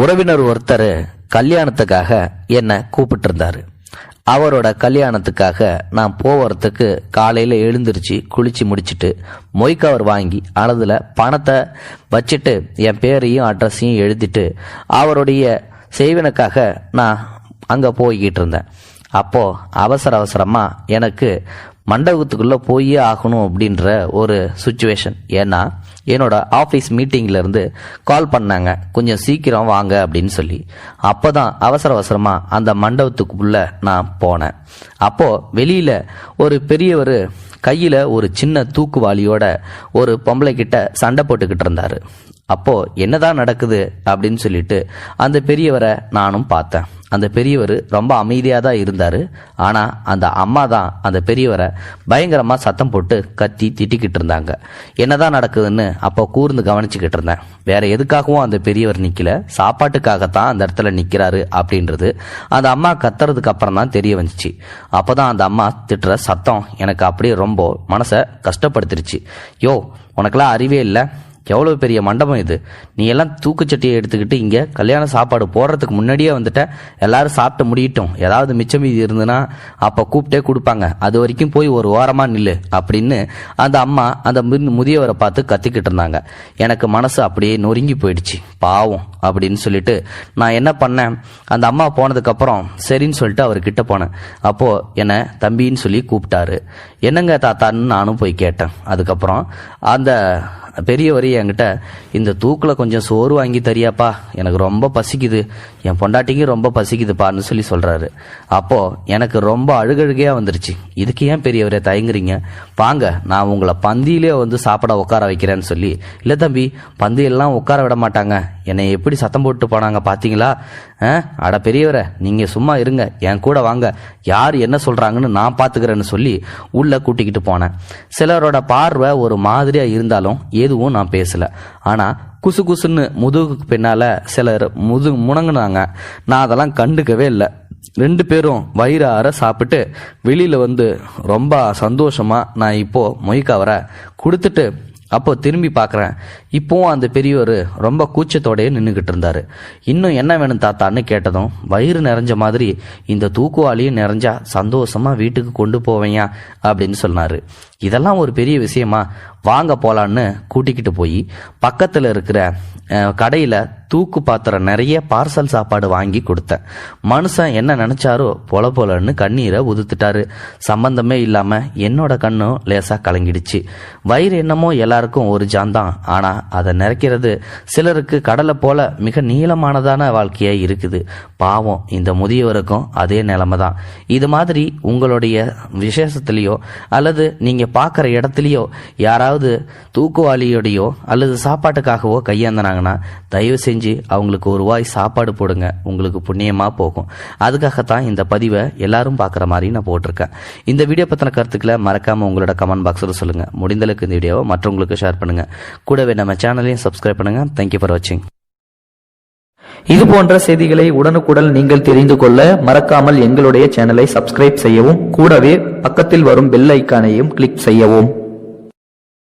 உறவினர் ஒருத்தர் கல்யாணத்துக்காக என்னை கூப்பிட்டு இருந்தாரு. அவரோட கல்யாணத்துக்காக நான் போவதுக்கு காலையில் எழுந்திருச்சு குளிச்சு முடிச்சுட்டு மொய் கவர் வாங்கி அதில் பணத்தை வச்சுட்டு என் பேரையும் அட்ரஸையும் எழுதிட்டு அவருடைய செய்வனுக்காக நான் அங்கே போய்கிட்டு இருந்தேன். அப்போது அவசரமாக எனக்கு மண்டபத்துக்குள்ளே போயே ஆகணும் அப்படின்ற ஒரு சுச்சுவேஷன். ஏன்னா என்னோட ஆஃபீஸ் மீட்டிங்லேருந்து கால் பண்ணாங்க, கொஞ்சம் சீக்கிரம் வாங்க அப்படின்னு சொல்லி. அப்போ தான் அவசரமாக அந்த மண்டபத்துக்குள்ளே நான் போனேன். அப்போது வெளியில் ஒரு பெரியவர் கையில் ஒரு சின்ன தூக்குவாளியோட ஒரு பொம்பளை கிட்ட சண்டை போட்டுக்கிட்டு இருந்தார். அப்போது என்னதான் நடக்குது அப்படின்னு சொல்லிட்டு அந்த பெரியவரை நானும் பார்த்தேன். அந்த பெரியவர் ரொம்ப அமைதியாக தான் இருந்தார். ஆனால் அந்த அம்மா தான் அந்த பெரியவரை பயங்கரமாக சத்தம் போட்டு கத்தி திட்டிக்கிட்டு இருந்தாங்க. என்னதான் நடக்குதுன்னு அப்போ கூர்ந்து கவனிச்சுக்கிட்டு இருந்தேன். வேற எதுக்காகவும் அந்த பெரியவர் நிற்கல, சாப்பாட்டுக்காகத்தான் அந்த இடத்துல நிற்கிறாரு அப்படின்றது அந்த அம்மா கத்துறதுக்கு அப்புறம் தான் தெரிய வந்துச்சு. அப்போ தான் அந்த அம்மா திட்டுற சத்தம் எனக்கு அப்படியே ரொம்ப மனசை கஷ்டப்படுத்திருச்சு. யோ, உனக்கெல்லாம் அறிவே இல்லை, எவ்வளோ பெரிய மண்டபம் இது, நீ எல்லாம் தூக்குச்சட்டியை எடுத்துக்கிட்டு இங்கே கல்யாண சாப்பாடு போடுறதுக்கு முன்னாடியே வந்துட்ட, எல்லாரும் சாப்பிட்டு முடியட்டும், ஏதாவது மிச்சம் மீதி இருந்துன்னா அப்போ கூப்பிட்டே கொடுப்பாங்க, அது வரைக்கும் போய் ஒரு ஓரமாக நில்லு அப்படின்னு அந்த அம்மா அந்த முதியவரை பார்த்து கத்திக்கிட்டு இருந்தாங்க. எனக்கு மனசு அப்படியே நொறுங்கி போயிடுச்சு, பாவம் அப்படின்னு சொல்லிட்டு நான் என்ன பண்ணேன், அந்த அம்மா போனதுக்கப்புறம் சரின்னு சொல்லிட்டு அவர்கிட்ட போனேன். அப்போது என்னை தம்பின்னு சொல்லி கூப்பிட்டாரு. என்னங்க தாத்தான்னு நானும் போய் கேட்டேன். அதுக்கப்புறம் அந்த பெரியவர் என்கிட்ட இந்த தூக்கில் கொஞ்சம் சோறு வாங்கி தரியாப்பா, எனக்கு ரொம்ப பசிக்குது, என் பொண்டாட்டிக்கு ரொம்ப பசிக்குதுப்பான்னு சொல்லி சொல்கிறாரு. அப்போது எனக்கு ரொம்ப அழுகழுகையாக வந்துருச்சு. இதுக்கு ஏன் பெரியவரே தயங்குறீங்க, வாங்க நான் உங்களை பந்தியிலே வந்து சாப்பிட உட்கார வைக்கிறேன்னு சொல்லி. இல்லை தம்பி, பந்தியெல்லாம் உட்கார விட மாட்டாங்க, என்னை எப்படி சத்தம் போட்டு போனாங்க பார்த்தீங்களா, அட பெரியவரை நீங்கள் சும்மா இருங்க, என் கூட வாங்க, யார் என்ன சொல்கிறாங்கன்னு நான் பார்த்துக்கிறேன்னு சொல்லி உள்ளே கூட்டிக்கிட்டு போனேன். சிலரோட பார்வை ஒரு மாதிரியாக இருந்தாலும் எதுவும் நான் பேசலை. ஆனால் குசு குசுன்னு முதுகுக்கு பின்னால் சிலர் முணங்குனாங்க. நான் அதெல்லாம் கண்டுக்கவே இல்லை. 2 பேரும் வயிறார சாப்பிட்டு வெளியில் வந்து ரொம்ப சந்தோஷமாக நான் இப்போது மொய்க்கவரை கொடுத்துட்டு அப்போ திரும்பி பார்க்குறேன். இப்போவும் அந்த பெரியவர் ரொம்ப கூச்சத்தோடையே நின்றுக்கிட்டு இருந்தார். இன்னும் என்ன வேணும் தாத்தான்னு கேட்டதும் வயிறு நிறைஞ்ச மாதிரி இந்த தூக்குவாளியும் நிறைஞ்சா சந்தோஷமாக வீட்டுக்கு கொண்டு போவேயா அப்படின்னு சொன்னார். இதெல்லாம் ஒரு பெரிய விஷயமா, வாங்க போகலான்னு கூட்டிக்கிட்டு போய் பக்கத்தில் இருக்கிற கடையில் தூக்கு பாத்திரம் நிறைய பார்சல் சாப்பாடு வாங்கி கொடுத்தேன். மனுஷன் என்ன நினச்சாரோ போலன்னு கண்ணீரை உதுத்துட்டாரு. சம்பந்தமே இல்லாமல் என்னோட கண்ணும் லேசாக கலங்கிடுச்சு. வயிறு என்னமோ எல்லாருக்கும் ஒரு ஜாந்தான், ஆனால் அதை நிறைக்கிறது சிலருக்கு கடலை போல மிக நீளமானதான வாழ்க்கையாக இருக்குது. பாவம், இந்த முதியவருக்கும் அதே நிலைமை தான். இது மாதிரி உங்களுடைய விசேஷத்துலேயோ அல்லது நீங்கள் பார்க்குற இடத்துலையோ யாராவது தூக்குவாளியோடையோ அல்லது சாப்பாட்டுக்காகவோ கையாந்தினாங்கன்னா தயவு செஞ்சு அவங்களுக்கு ஒரு வாய் சாப்பாடு போடுங்க, உங்களுக்கு புண்ணியமாக போகும். அதுக்காகத்தான் இந்த பதிவை எல்லாரும் பார்க்குற மாதிரி நான் போட்டிருக்கேன். இந்த வீடியோ பற்றின கருத்துக்களை மறக்காமல் உங்களோட கமெண்ட் பாக்ஸில் சொல்லுங்கள். முடிந்தளவுக்கு இந்த வீடியோவை மற்றவங்களுக்கு ஷேர் பண்ணுங்கள். கூடவே நம்ம சேனலையும் சப்ஸ்கிரைப் பண்ணுங்கள். தேங்க்யூ ஃபார் வாட்சிங். இது போன்ற செய்திகளை உடனுக்குடன் நீங்கள் தெரிந்து கொள்ள மறக்காமல் எங்களுடைய சேனலை சப்ஸ்கிரைப் செய்யவும், கூடவே பக்கத்தில் வரும் பெல் ஐக்கானையும் கிளிக் செய்யவும்.